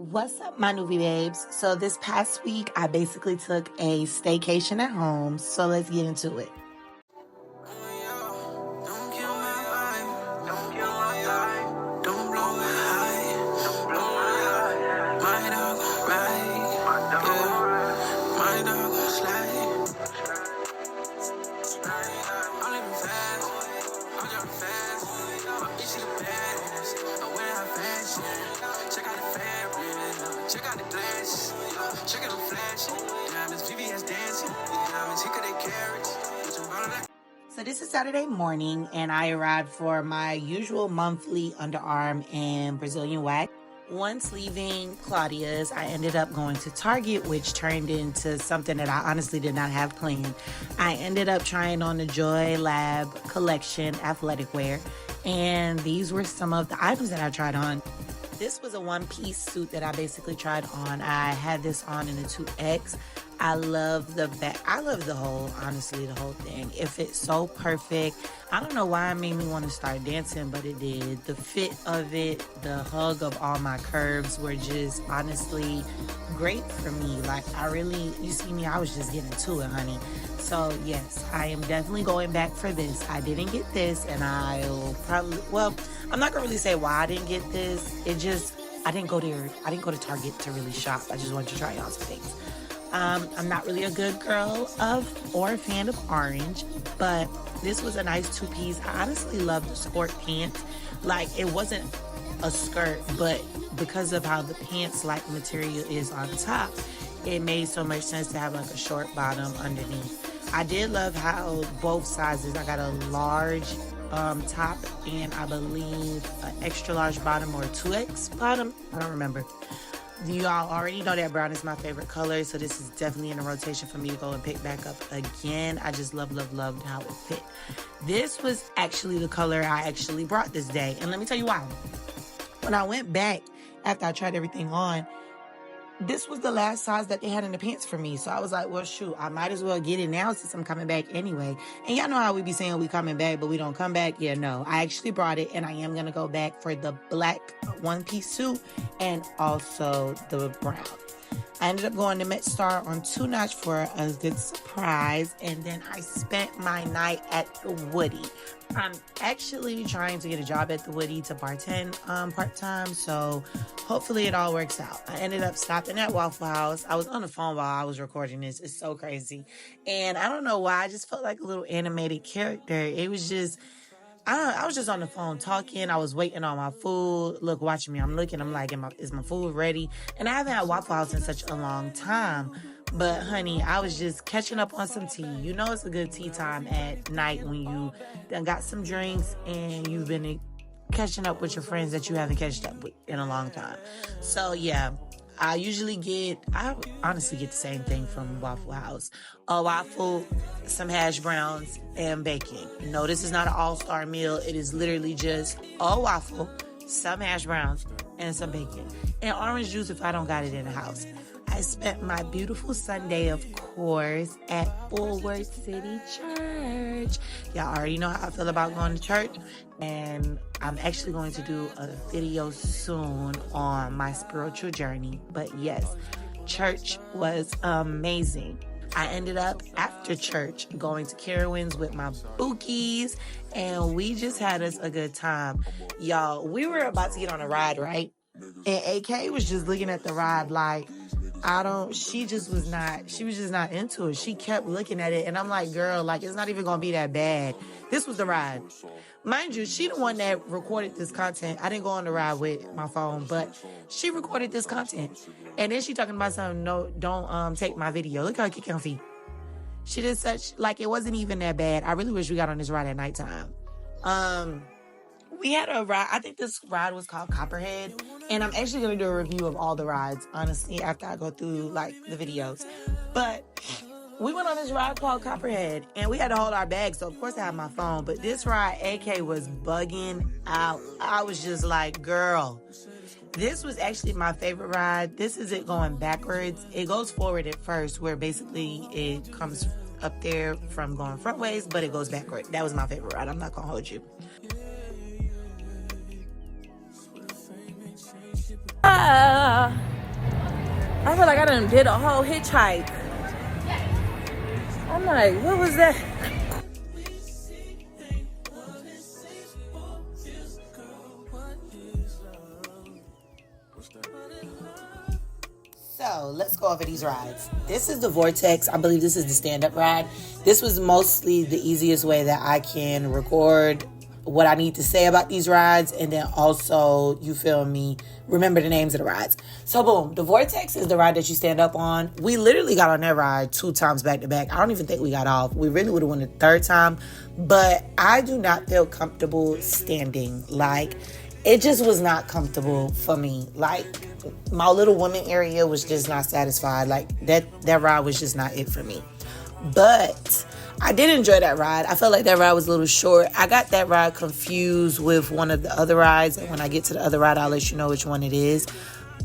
What's up, my Noviae babes? So this past week, I basically took a staycation at home. So let's get into it. So this is Saturday morning, and I arrived for my usual monthly underarm and Brazilian wax. Once leaving Claudia's, I ended up going to Target, which turned into something that I honestly did not have planned. I ended up trying on the Joy Lab collection athletic wear, and these were some of the items that I tried on. This was a one-piece suit that I basically tried on. I had this on in a 2X. I love the back. I love the whole thing. It fits so perfect. I don't know why it made me want to start dancing, but it did. The fit of it, the hug of all my curves were just honestly great for me. Like, you see me, I was just getting to it, honey. So yes, I am definitely going back for this. I didn't get this, and I'll probably, I'm not gonna really say why I didn't get this. I didn't go to Target to really shop. I just wanted to try on some things. I'm not really a good girl or a fan of orange, but this was a nice two-piece. I honestly love the skirt pants. Like, it wasn't a skirt, but because of how the pants like material is on top, it made so much sense to have like a short bottom underneath. I did love how both sizes, I got a large top and I believe an extra large bottom or a 2X bottom. I don't remember. You all already know that brown is my favorite color, so this is definitely in a rotation for me to go and pick back up again. I just loved how it fit. This was actually the color I actually brought this day, and let me tell you why. When I went back after I tried everything on, this was the last size that they had in the pants for me. So I was like, well, shoot, I might as well get it now since I'm coming back anyway. And y'all know how we be saying we coming back, but we don't come back. Yeah, no, I actually brought it, and I am going to go back for the black one-piece suit and also the brown. I ended up going to Met Star on 2 Notch for a good surprise, and then I spent my night at the Woody. I'm actually trying to get a job at the Woody to bartend part-time, so hopefully it all works out. I ended up stopping at Waffle House. I was on the phone while I was recording this. It's so crazy. And I don't know why, I just felt like a little animated character. It was just, I was just on the phone talking. I was waiting on my food. Look, watching me. I'm looking. I'm like, is my food ready? And I haven't had Waffle House in such a long time. But, honey, I was just catching up on some tea. You know it's a good tea time at night when you done got some drinks and you've been catching up with your friends that you haven't catched up with in a long time. So, yeah. I honestly get the same thing from Waffle House. A waffle, some hash browns, and bacon. No, this is not an all-star meal. It is literally just a waffle, some hash browns, and some bacon. And orange juice if I don't got it in the house. I spent my beautiful Sunday, of course, at Forward City Church. Y'all already know how I feel about going to church. And I'm actually going to do a video soon on my spiritual journey. But yes, church was amazing. I ended up after church going to Carowinds with my bookies, and we just had us a good time. Y'all, we were about to get on a ride, right? And AK was just looking at the ride like, she was just not into it. She kept looking at it, and I'm like, girl, like, it's not even gonna be that bad. This was the ride. Mind you, she the one that recorded this content. I didn't go on the ride with my phone, but she recorded this content. And then she talking about something, no, don't take my video. Look how I kick her feet. She did such, like, it wasn't even that bad. I really wish we got on this ride at nighttime. We had a ride. I think this ride was called Copperhead. And I'm actually going to do a review of all the rides, honestly, after I go through, like, the videos. But we went on this ride called Copperhead, and we had to hold our bags. So, of course, I had my phone. But this ride, AK was bugging out. I was just like, girl, this was actually my favorite ride. This is it going backwards. It goes forward at first, where basically it comes up there from going front ways, but it goes backward. That was my favorite ride. I'm not going to hold you. feel like I done did a whole hitchhike. I'm like, what was that? So let's go over these rides. This is the Vortex. I believe this is the stand-up ride. This was mostly the easiest way that I can record what I need to say about these rides, and then also, you feel me, remember the names of the rides. So boom, the Vortex is the ride that you stand up on. We literally got on that ride 2 times back to back. I don't even think we got off. We really would have won the 3rd time, but I do not feel comfortable standing. Like, it just was not comfortable for me. Like, my little woman area was just not satisfied. Like, that ride was just not it for me. But I did enjoy that ride. I felt like that ride was a little short. I got that ride confused with one of the other rides. And when I get to the other ride, I'll let you know which one it is.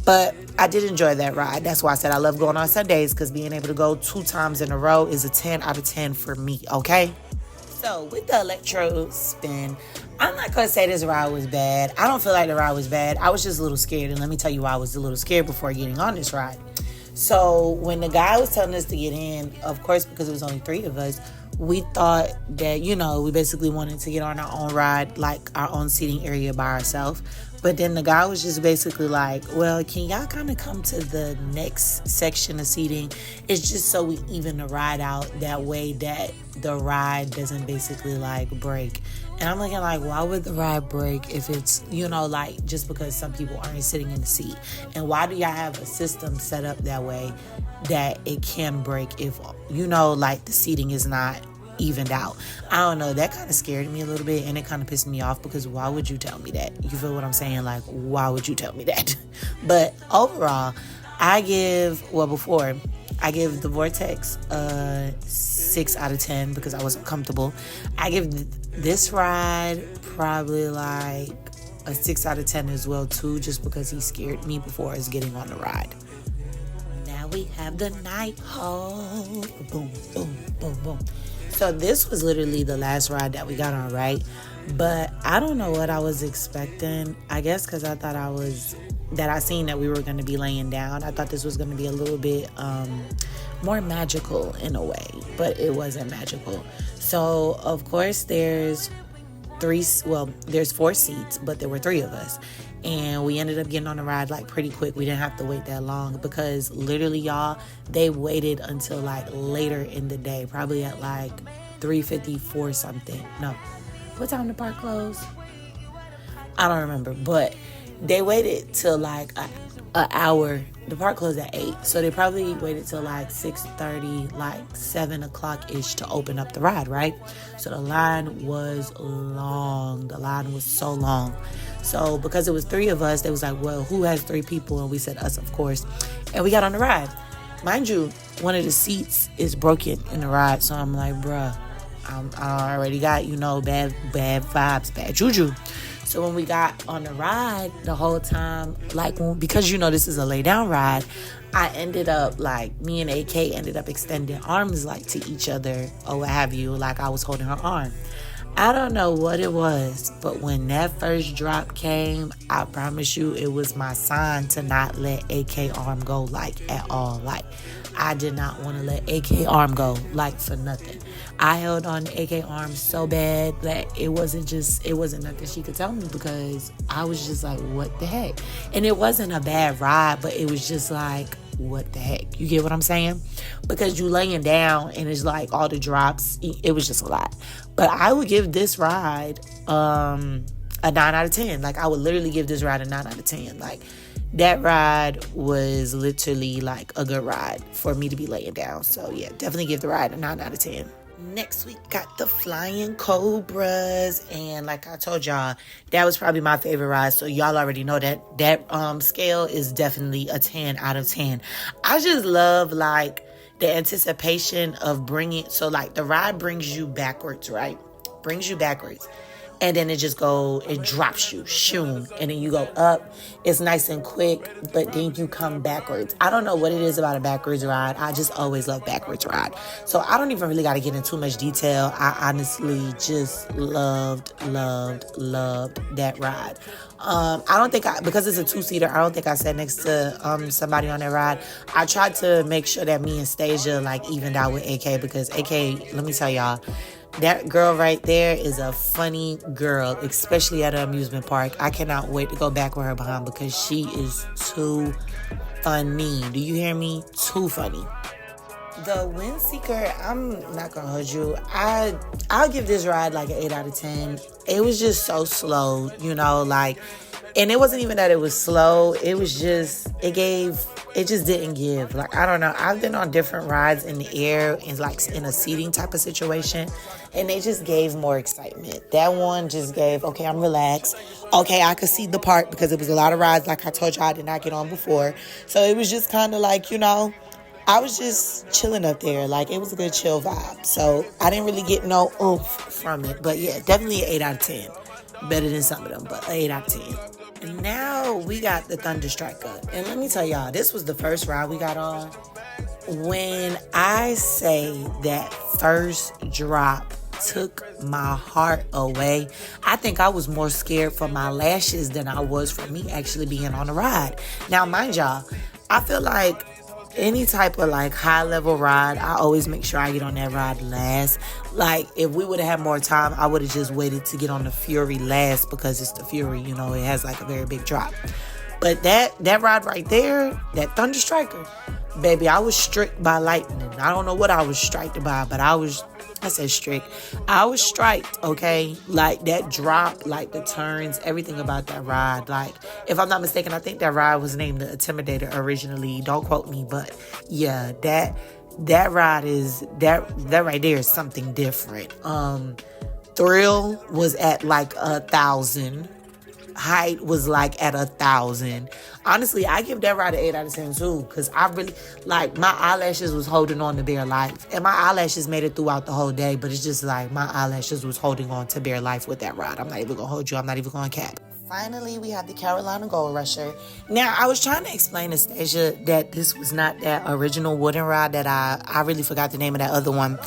But I did enjoy that ride. That's why I said I love going on Sundays, because being able to go 2 times in a row is a 10 out of 10 for me, okay? So with the electro spin, I'm not going to say this ride was bad. I don't feel like the ride was bad. I was just a little scared. And let me tell you why I was a little scared before getting on this ride. So when the guy was telling us to get in, of course, because it was only 3 of us, we thought that, we basically wanted to get on our own ride, like our own seating area by ourselves. But then the guy was just basically like, well, can y'all kind of come to the next section of seating? It's just so we even the ride out that way that the ride doesn't basically like break. And I'm looking like, why would the ride break if it's, like just because some people aren't sitting in the seat? And why do y'all have a system set up that way that it can break if, like the seating is not evened out? I don't know. That kind of scared me a little bit, and it kind of pissed me off, because why would you tell me that? You feel what I'm saying? Like, why would you tell me that? But overall, I give the Vortex a 6 out of 10 because I wasn't comfortable. I give this ride probably like a 6 out of 10 as well too, just because he scared me before us getting on the ride. Now we have the night haul. Boom, boom, boom, boom. So this was literally the last ride that we got on, right? But I don't know what I was expecting. I guess because I thought I seen that we were going to be laying down. I thought this was going to be a little bit more magical in a way, but it wasn't magical. So of course there's 4 seats, but there were 3 of us. And we ended up getting on the ride like pretty quick. We didn't have to wait that long, because literally, y'all, they waited until like later in the day, probably at like 3:54 something. No, what time the park closed? I don't remember, but they waited till like an hour. The park closed at 8, so they probably waited till like 6:30, like 7 o'clock ish to open up the ride, right? So the line was long. The line was so long. So because it was 3 of us, they was like, well, who has 3 people? And we said us, of course. And we got on the ride. Mind you, one of the seats is broken in the ride. So I'm like, bruh, I already got, bad vibes, bad juju. So when we got on the ride the whole time, because this is a lay down ride, I ended up me and AK ended up extending arms to each other or what have you, like I was holding her arm. I don't know what it was, but when that first drop came, I promise you it was my sign to not let AK arm go at all. I did not want to let AK arm go for nothing. I held on to AK arm so bad that it wasn't nothing she could tell me, because I was just like, what the heck? And it wasn't a bad ride, but it was just like, what the heck? You get what I'm saying? Because you laying down and it's all the drops, it was just a lot. But I would give this ride a 9 out of 10. I would literally give this ride a 9 out of 10. That ride was literally a good ride for me to be laying down. So yeah, definitely give the ride a 9 out of 10. Next week, got the Flying Cobras, and like I told y'all, that was probably my favorite ride, so y'all already know that scale is definitely a 10 out of 10. I just love the anticipation of the ride brings you backwards, right? Brings you backwards. and then it drops you, shoom, and then you go up. It's nice and quick, but then you come backwards. I don't know what it is about a backwards ride. I just always love backwards ride. So I don't even really got to get into too much detail. I honestly just loved that ride. I don't think because it's a 2-seater, I don't think I sat next to somebody on that ride. I tried to make sure that me and Stasia evened out with AK, because AK, let me tell y'all, that girl right there is a funny girl, especially at an amusement park. I cannot wait to go back with her behind, because she is too funny. Do you hear me? Too funny. The Windseeker, I'm not gonna hold you. I'll give this ride an 8 out of 10. It was just so slow, and it wasn't even that it was slow. It was just, it just didn't give. I don't know. I've been on different rides in the air and in a seating type of situation, and they just gave more excitement. That one just gave, okay, I'm relaxed. Okay, I could see the park, because it was a lot of rides, like I told you, I did not get on before. So it was just kind of I was just chilling up there. It was a good chill vibe. So I didn't really get no oomph from it. But yeah, definitely an 8 out of 10. Better than some of them, but 8 out of 10. And now we got the Thunder Striker. And let me tell y'all, this was the first ride we got on. When I say that first drop took my heart away, I think I was more scared for my lashes than I was for me actually being on the ride. Now, mind y'all, I feel like any type of high level ride, I always make sure I get on that ride last. If we would have had more time, I would have just waited to get on the Fury last, because it's the Fury, it has a very big drop. But that ride right there, that Thunder Striker, baby, I was struck by lightning. I don't know what I was struck by, but I said strict. I was striked, okay? That drop, the turns, everything about that ride. If I'm not mistaken, I think that ride was named the Intimidator originally. Don't quote me, but yeah, that ride that right there is something different. Thrill was at 1,000. Height was at 1,000. Honestly, I give that ride an 8 out of 10 too, because I really my eyelashes was holding on to bare life, and my eyelashes made it throughout the whole day, but it's just my eyelashes was holding on to bare life with that ride. I'm not even gonna hold you. I'm not even gonna cap. Finally, we have the Carolina Gold Rusher. Now, I was trying to explain to Stasia that this was not that original wooden ride that I really forgot the name of that other one.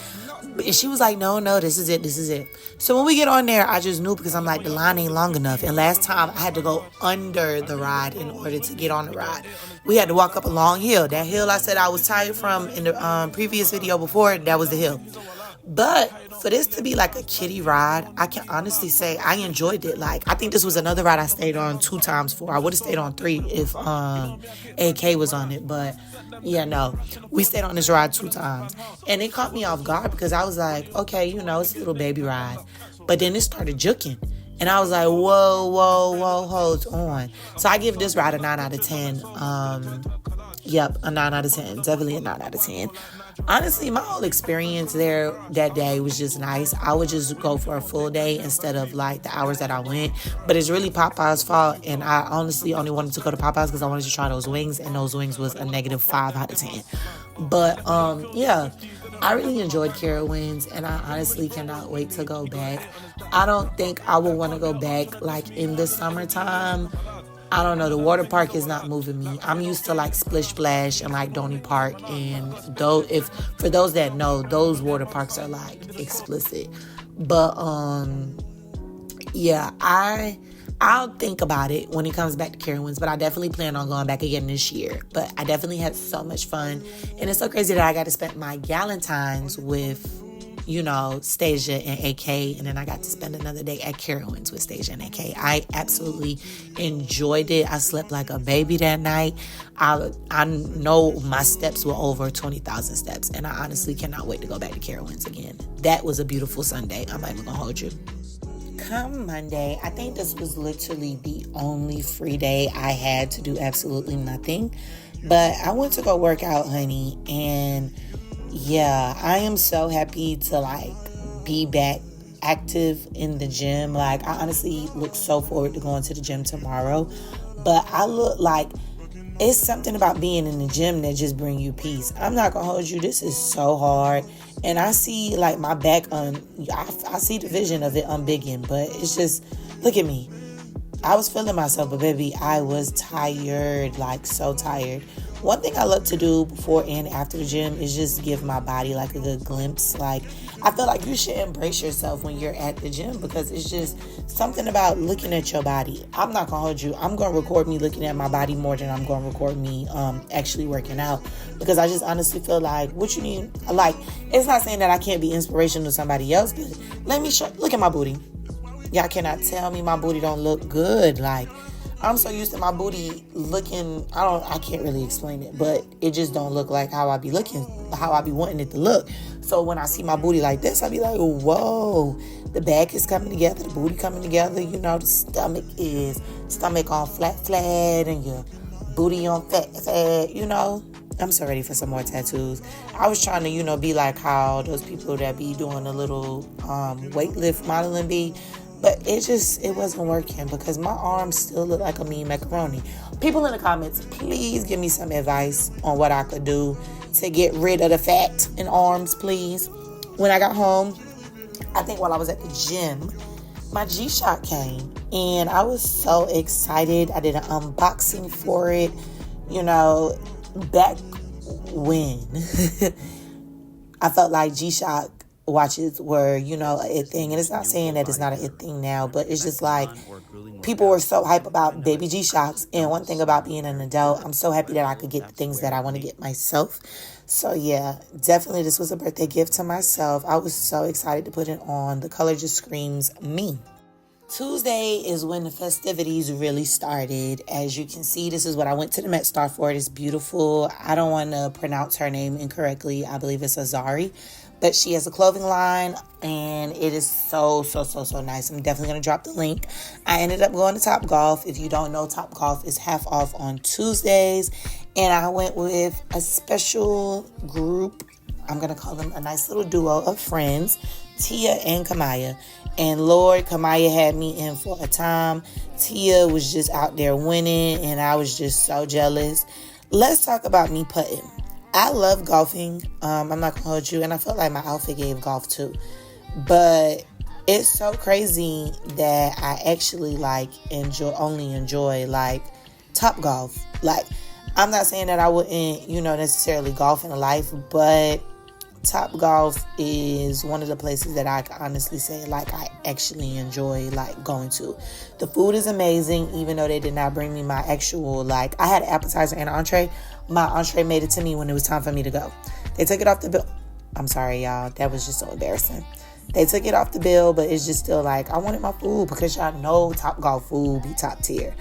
And she was like, no, this is it. So when we get on there, I just knew, because I'm the line ain't long enough. And last time I had to go under the ride in order to get on the ride. We had to walk up a long hill. That hill I said I was tired from in the previous video before, that was the hill. But for this to be a kiddie ride, I can honestly say I enjoyed it. I think this was another ride I stayed on 2 times for. I would have stayed on 3 if AK was on it. But yeah, no, we stayed on this ride 2 times. And it caught me off guard, because I was like, okay, it's a little baby ride. But then it started juking. And I was like, whoa, hold on. So I give this ride a 9 out of 10. Yep, a 9 out of 10. Definitely a 9 out of 10. Honestly, my whole experience there that day was just nice. I would just go for a full day instead of the hours that I went. But it's really Popeye's fault. And I honestly only wanted to go to Popeye's because I wanted to try those wings. And those wings was a negative 5 out of 10. But, yeah, I really enjoyed Carowinds. And I honestly cannot wait to go back. I don't think I would want to go back in the summertime. I don't know. The water park is not moving me. I'm used to Splish Splash and Donny Park, and for those that know, those water parks are explicit. But yeah, I'll think about it when it comes back to Carowinds, but I definitely plan on going back again this year. But I definitely had so much fun, and it's so crazy that I got to spend my Galentine's with Stasia and AK, and then I got to spend another day at Carowinds with Stasia and AK. I absolutely enjoyed it. I slept like a baby that night. I know my steps were over 20,000 steps, and I honestly cannot wait to go back to Carowinds again. That was a beautiful Sunday. I'm not even gonna hold you. Come Monday, I think this was literally the only free day I had to do absolutely nothing, but I went to go work out, honey, and yeah, I am so happy to be back active in the gym. I honestly look so forward to going to the gym tomorrow. But I look it's something about being in the gym that just bring you peace. I'm not gonna hold you. This is so hard. And I see like my back I see the vision of it unbigging, but it's just, look at me. I was feeling myself, but baby, I was tired, like so tired. One thing I love to do before and after the gym is just give my body like a good glimpse. Like, I feel like you should embrace yourself when you're at the gym because it's just something about looking at your body. I'm not gonna hold you. I'm gonna record me looking at my body more than I'm gonna record me actually working out, because I just honestly feel like what you need. Like, it's not saying that I can't be inspirational to somebody else, but let me look at my booty. Y'all cannot tell me my booty don't look good. Like, I'm so used to my booty looking, I can't really explain it, but it just don't look like how I be looking, how I be wanting it to look. So when I see my booty like this, I be like, whoa, the back is coming together, the booty coming together, the stomach on flat, and your booty on fat, I'm so ready for some more tattoos. I was trying to, be like how those people that be doing a little weightlift modeling be. But it wasn't working because my arms still look like a mean macaroni. People in the comments, please give me some advice on what I could do to get rid of the fat in arms, please. When I got home, I think while I was at the gym, my G-Shock came. And I was so excited. I did an unboxing for it. Back when I felt like G-Shock watches were, a it thing. And it's not saying that it's not a it thing now, but it's just like people were so hype about baby G-Shocks. And one thing about being an adult, I'm so happy that I could get the things that I want to get myself. So yeah, definitely this was a birthday gift to myself. I was so excited to put it on. The color just screams me. Tuesday is when the festivities really started. As you can see, this is what I went to the Met Star for. It is beautiful. I don't want to pronounce her name incorrectly. I believe it's Azari. But she has a clothing line, and it is so nice. I'm definitely going to drop the link. I ended up going to Topgolf. If you don't know, Topgolf is half off on Tuesdays. And I went with a special group. I'm going to call them a nice little duo of friends, Tia and Kamaya. And Lord, Kamaya had me in for a time. Tia was just out there winning, and I was just so jealous. Let's talk about me putting. I love golfing. I'm not gonna hold you, and I felt like my outfit gave golf too. But it's so crazy that I actually enjoy like Topgolf. Like, I'm not saying that I wouldn't, necessarily golf in life, but Topgolf is one of the places that I can honestly say like I actually enjoy like going to. The food is amazing, even though they did not bring me my actual I had an appetizer and an entree. My entree made it to me when it was time for me to go. They took it off the bill. I'm sorry, y'all. That was just so embarrassing. They took it off the bill, but it's just still I wanted my food because y'all know Topgolf food be top tier.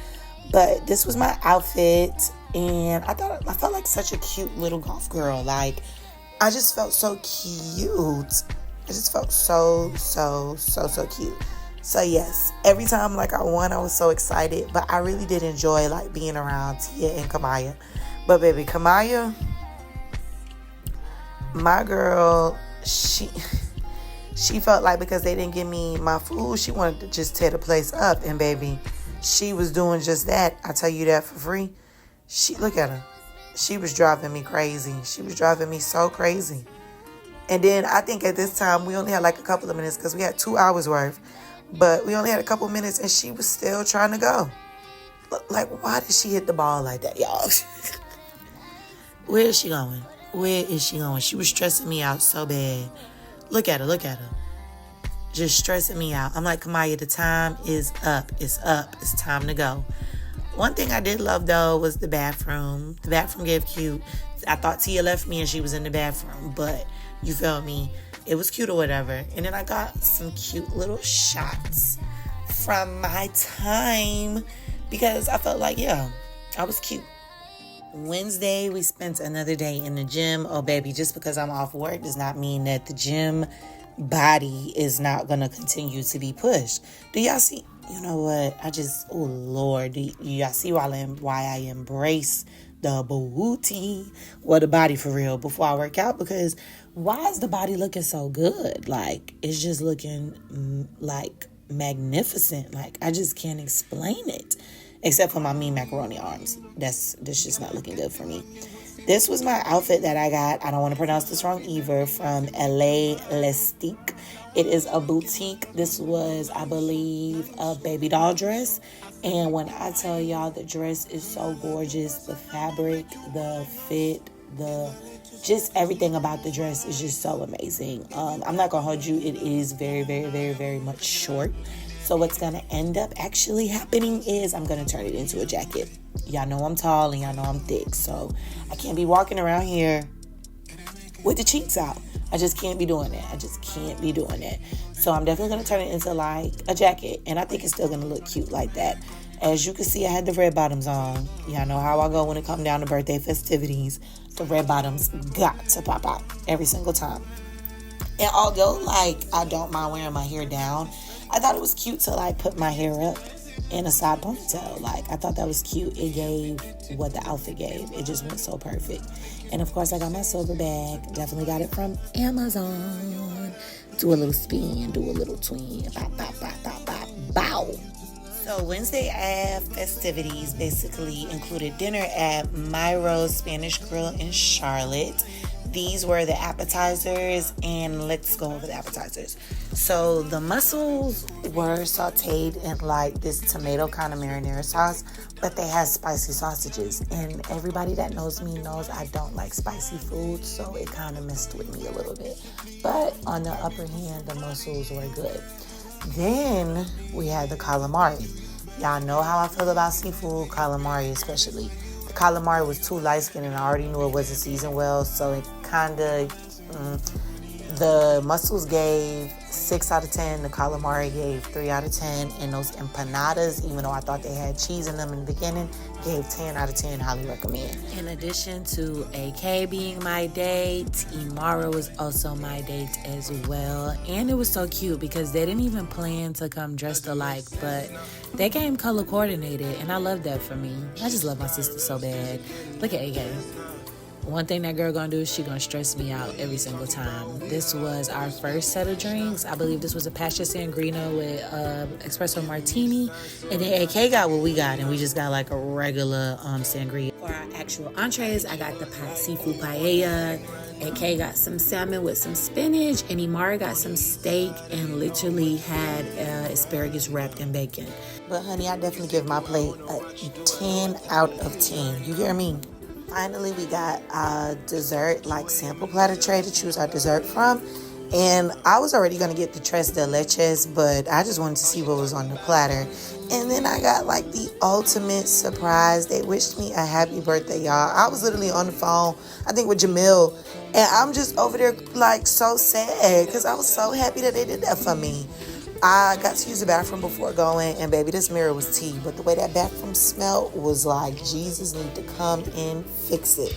But this was my outfit, and I felt like such a cute little golf girl. I just felt so cute. I just felt so cute. So yes, every time I won, I was so excited. But I really did enjoy being around Tia and Kamaya. But baby, Kamaya, my girl, she felt like because they didn't give me my food, she wanted to just tear the place up. And baby, she was doing just that. I tell you that for free. Look at her. She was driving me crazy. She was driving me so crazy. And then I think at this time, we only had a couple of minutes because we had 2 hours worth. But we only had a couple minutes and she was still trying to go. Why did she hit the ball like that, y'all? Where is she going? Where is she going? She was stressing me out so bad. Look at her. Just stressing me out. I'm like, Kamaya, the time is up. It's up. It's time to go. One thing I did love, though, was the bathroom. The bathroom gave cute. I thought Tia left me and she was in the bathroom, but you feel me? It was cute or whatever. And then I got some cute little shots from my time because I felt like, yeah, I was cute. Wednesday, we spent another day in the gym. Oh, baby, just because I'm off work does not mean that the gym body is not going to continue to be pushed. Do y'all see? You know what? Oh, Lord. Do y'all see why I embrace the booty? Well, the body for real before I work out, because why is the body looking so good? It's just looking magnificent. I just can't explain it. except for my mean macaroni arms. That's just not looking good for me. This was my outfit that I got. I don't want to pronounce this wrong either. From LA Lestique. It is a boutique. This was, I believe, a baby doll dress. And when I tell y'all, the dress is so gorgeous. The fabric, the fit, just everything about the dress is just so amazing. I'm not gonna hold you. It is very, very, very, very much short. So what's gonna end up actually happening is I'm gonna turn it into a jacket. Y'all know I'm tall and y'all know I'm thick, so I can't be walking around here with the cheeks out. I just can't be doing that. So I'm definitely gonna turn it into like a jacket, and I think it's still gonna look cute like that. As you can see, I had the red bottoms on. Y'all know how I go when it comes down to birthday festivities. The red bottoms got to pop out every single time. And although, like, I don't mind wearing my hair down, I thought it was cute to, like, put my hair up in a side ponytail. Like, I thought that was cute. It gave what the outfit gave. It just went so perfect. And, of course, I got my silver bag. Definitely got it from Amazon. Do a little spin, do a little twin. Bow, bow, bow, bow, bow, bow. So Wednesday festivities basically included dinner at Myro's Spanish Grill in Charlotte. These were the appetizers, and let's go over the appetizers. So the mussels were sauteed in like this tomato kind of marinara sauce, but they had spicy sausages. And everybody that knows me knows I don't like spicy food, so it kind of messed with me a little bit. But on the upper hand, the mussels were good. Then we had the calamari. Y'all know how I feel about seafood, calamari especially. The calamari was too light-skinned and I already knew it wasn't seasoned well, so it kind of, the mussels gave 6 out of 10, the calamari gave 3 out of 10, and those empanadas, even though I thought they had cheese in them in the beginning, gave 10 out of 10, highly recommend. In addition to AK being my date, Imara was also my date as well, and it was so cute because they didn't even plan to come dressed alike, but they came color coordinated, and I love that for me. I just love my sister so bad. Look at AK. One thing that girl gonna do is she gonna stress me out every single time. This was our first set of drinks. I believe this was a passion sangrino with espresso martini. And then AK got what we got, and we just got like a regular sangria. For our actual entrees, I got the seafood paella. AK got some salmon with some spinach, and Imara got some steak and literally had asparagus wrapped in bacon. But honey, I definitely give my plate a 10 out of 10. You hear me? Finally, we got a dessert, like sample platter tray to choose our dessert from. And I was already going to get the tres de leches, but I just wanted to see what was on the platter. And then I got like the ultimate surprise. They wished me a happy birthday, y'all. I was literally on the phone, I think with Jamil, and I'm just over there like so sad because I was so happy that they did that for me. I got to use the bathroom before going, and baby, this mirror was tea. But the way that bathroom smelled was like, Jesus need to come and fix it.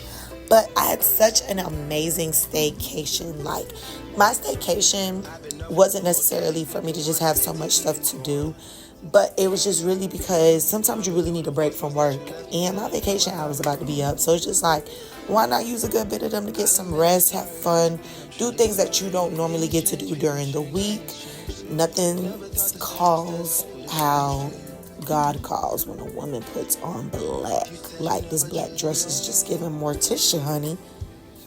But I had such an amazing staycation. Like, my staycation wasn't necessarily for me to just have so much stuff to do, but it was just really because sometimes you really need a break from work. And my vacation hour was about to be up, so it's just like, why not use a good bit of them to get some rest, have fun, do things that you don't normally get to do during the week. Nothing calls how God calls when a woman puts on black. Like, this black dress is just giving Morticia, honey.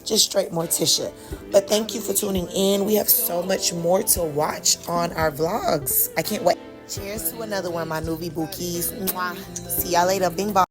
Just straight Morticia. But thank you for tuning in. We have so much more to watch on our vlogs. I can't wait. Cheers to another one of my Noviae bookies. Mwah. See y'all later. Bing bong.